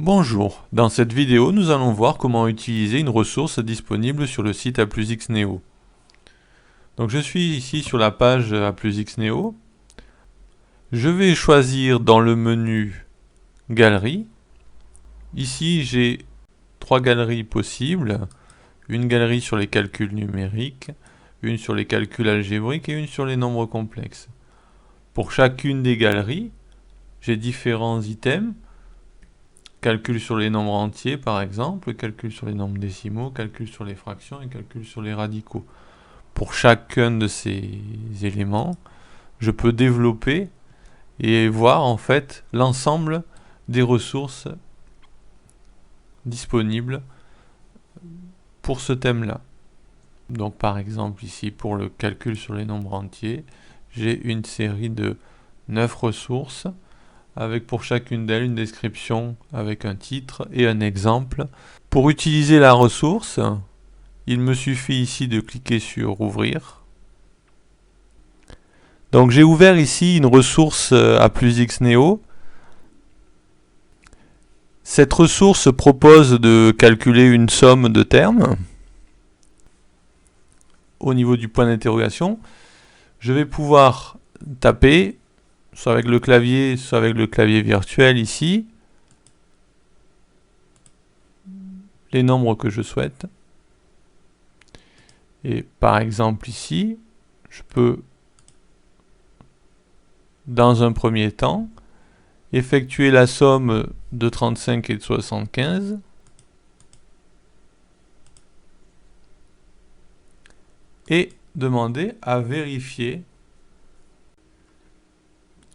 Bonjour, dans cette vidéo nous allons voir comment utiliser une ressource disponible sur le site A+X Neo. Donc je suis ici sur la page A+X Neo. Je vais choisir dans le menu Galerie. Ici j'ai trois galeries possibles. Une galerie sur les calculs numériques, une sur les calculs algébriques et une sur les nombres complexes. Pour chacune des galeries, j'ai différents items. Calcul sur les nombres entiers par exemple, calcul sur les nombres décimaux, calcul sur les fractions et calcul sur les radicaux. Pour chacun de ces éléments, je peux développer et voir en fait l'ensemble des ressources disponibles pour ce thème-là. Donc par exemple ici pour le calcul sur les nombres entiers, j'ai une série de 9 ressources avec pour chacune d'elles une description avec un titre et un exemple. Pour utiliser la ressource, il me suffit ici de cliquer sur Ouvrir. Donc j'ai ouvert ici une ressource A+X Neo. Cette ressource propose de calculer une somme de termes. Au niveau du point d'interrogation, je vais pouvoir taper soit avec le clavier, soit avec le clavier virtuel ici, les nombres que je souhaite. Et par exemple ici, je peux, dans un premier temps, effectuer la somme de 35 et de 75. Et demander à vérifier.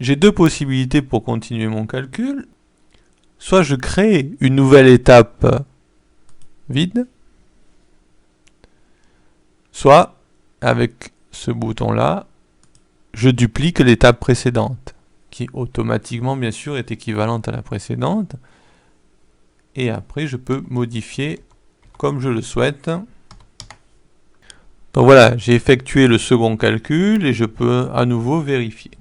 J'ai deux possibilités pour continuer mon calcul. Soit je crée une nouvelle étape vide, soit avec ce bouton-là, je duplique l'étape précédente, qui automatiquement bien sûr est équivalente à la précédente. Et après je peux modifier comme je le souhaite. Donc voilà, j'ai effectué le second calcul et je peux à nouveau vérifier.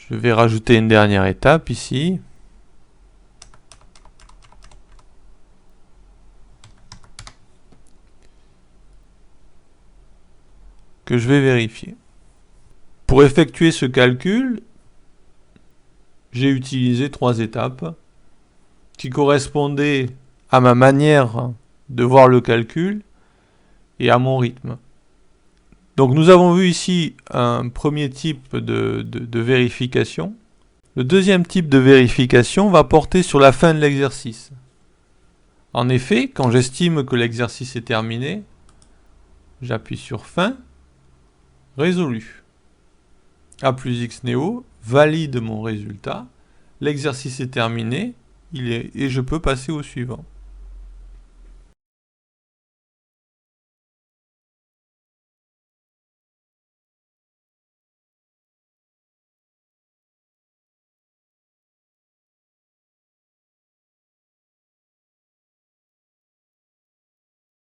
Je vais rajouter une dernière étape ici. Que je vais vérifier. Pour effectuer ce calcul, j'ai utilisé trois étapes qui correspondaient à ma manière de voir le calcul et à mon rythme. Donc nous avons vu ici un premier type de vérification. Le deuxième type de vérification va porter sur la fin de l'exercice. En effet, quand j'estime que l'exercice est terminé, j'appuie sur Fin, Résolu. A+X Neo valide mon résultat, l'exercice est terminé et je peux passer au suivant.